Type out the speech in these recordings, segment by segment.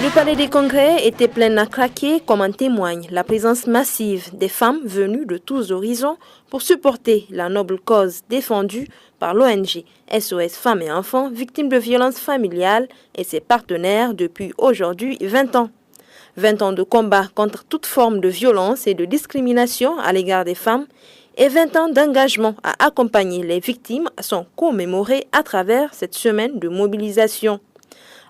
Le palais des congrès était plein à craquer, comme en témoigne la présence massive des femmes venues de tous horizons pour supporter la noble cause défendue par l'ONG SOS Femmes et Enfants Victimes de Violences Familiales et ses partenaires depuis aujourd'hui 20 ans. 20 ans de combat contre toute forme de violence et de discrimination à l'égard des femmes et 20 ans d'engagement à accompagner les victimes sont commémorés à travers cette semaine de mobilisation.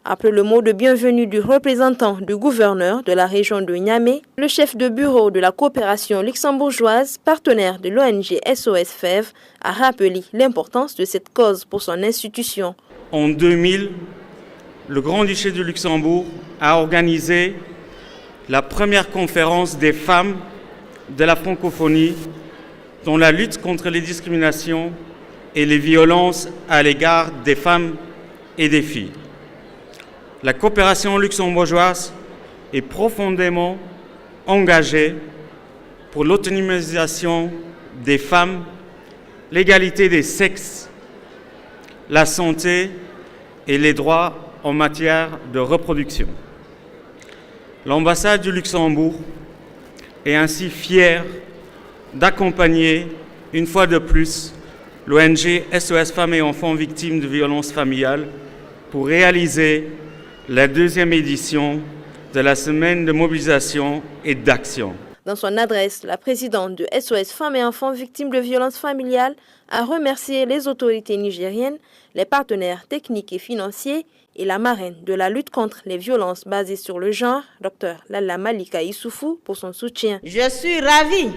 Après le mot de bienvenue du représentant du gouverneur de la région de Niamey, le chef de bureau de la coopération luxembourgeoise, partenaire de l'ONG SOS FEV, a rappelé l'importance de cette cause pour son institution. En 2000, le Grand-Duché de Luxembourg a organisé la première conférence des femmes de la francophonie dans la lutte contre les discriminations et les violences à l'égard des femmes et des filles. La coopération luxembourgeoise est profondément engagée pour l'autonomisation des femmes, l'égalité des sexes, la santé et les droits en matière de reproduction. L'ambassade du Luxembourg est ainsi fière d'accompagner une fois de plus l'ONG SOS Femmes et Enfants Victimes de Violences Familiales pour réaliser la deuxième édition de la semaine de mobilisation et d'action. Dans son adresse, la présidente de SOS Femmes et Enfants Victimes de Violences Familiales a remercié les autorités nigériennes, les partenaires techniques et financiers et la marraine de la lutte contre les violences basées sur le genre, Dr Lalla Malika Issoufou, pour son soutien. Je suis ravie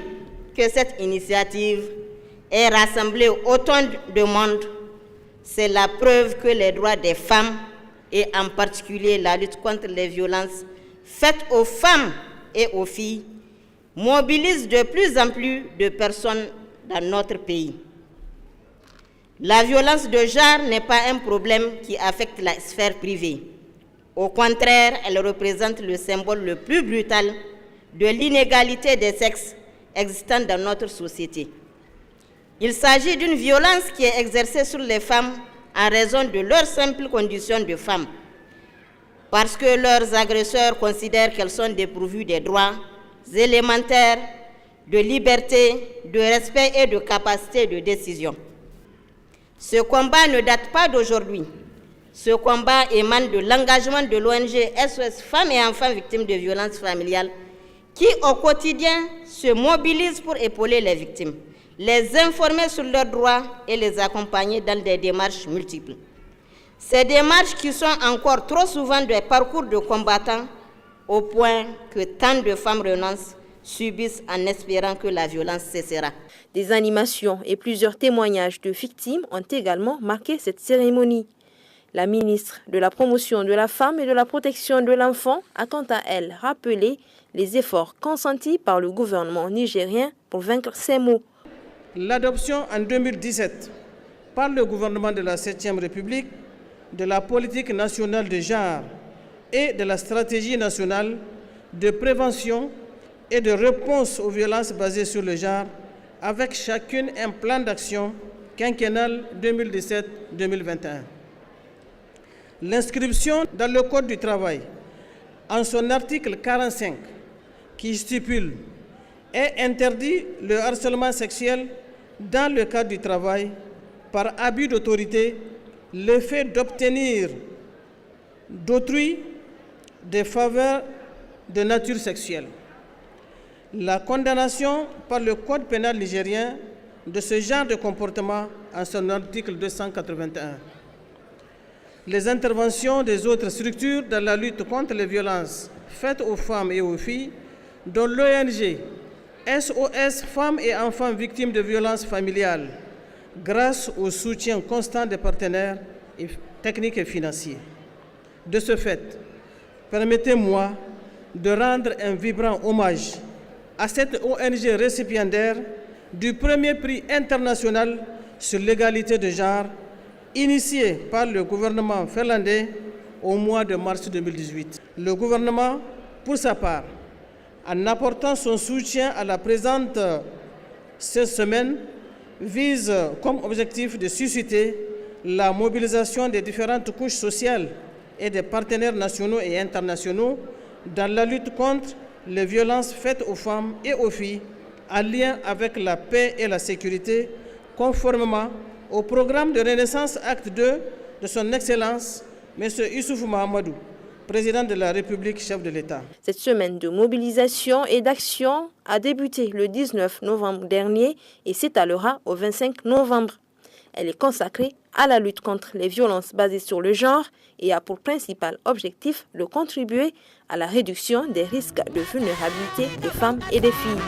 que cette initiative ait rassemblé autant de monde. C'est la preuve que les droits des femmes et en particulier la lutte contre les violences faites aux femmes et aux filles mobilisent de plus en plus de personnes dans notre pays. La violence de genre n'est pas un problème qui affecte la sphère privée. Au contraire, elle représente le symbole le plus brutal de l'inégalité des sexes existant dans notre société. Il s'agit d'une violence qui est exercée sur les femmes en raison de leur simple condition de femmes, parce que leurs agresseurs considèrent qu'elles sont dépourvues des droits élémentaires de liberté, de respect et de capacité de décision. Ce combat ne date pas d'aujourd'hui. Ce combat émane de l'engagement de l'ONG SOS Femmes et Enfants Victimes de Violences Familiales qui, au quotidien, se mobilise pour épauler les victimes, les informer sur leurs droits et les accompagner dans des démarches multiples. Ces démarches qui sont encore trop souvent des parcours de combattants au point que tant de femmes renoncent, subissent en espérant que la violence cessera. Des animations et plusieurs témoignages de victimes ont également marqué cette cérémonie. La ministre de la Promotion de la Femme et de la Protection de l'Enfant a quant à elle rappelé les efforts consentis par le gouvernement nigérien pour vaincre ces maux. L'adoption en 2017 par le gouvernement de la 7e République de la politique nationale de genre et de la stratégie nationale de prévention et de réponse aux violences basées sur le genre, avec chacune un plan d'action quinquennal 2017-2021. L'inscription dans le Code du travail, en son article 45, qui stipule et interdit le harcèlement sexuel dans le cadre du travail par abus d'autorité, le fait d'obtenir d'autrui des faveurs de nature sexuelle. La condamnation par le Code pénal nigérien de ce genre de comportement en son article 281. Les interventions des autres structures dans la lutte contre les violences faites aux femmes et aux filles, dont l'ONG SOS Femmes et Enfants Victimes de Violences Familiales, grâce au soutien constant des partenaires techniques et financiers. De ce fait, permettez-moi de rendre un vibrant hommage à cette ONG récipiendaire du premier prix international sur l'égalité de genre, initié par le gouvernement finlandais au mois de mars 2018. Le gouvernement, pour sa part, en apportant son soutien à la présente cette semaine, vise comme objectif de susciter la mobilisation des différentes couches sociales et des partenaires nationaux et internationaux dans la lutte contre les violences faites aux femmes et aux filles en lien avec la paix et la sécurité, conformément au programme de Renaissance Acte 2 de son Excellence, M. Issoufou Mahamadou, président de la République, chef de l'État. Cette semaine de mobilisation et d'action a débuté le 19 novembre dernier et s'étalera au 25 novembre. Elle est consacrée à la lutte contre les violences basées sur le genre et a pour principal objectif de contribuer à la réduction des risques de vulnérabilité des femmes et des filles.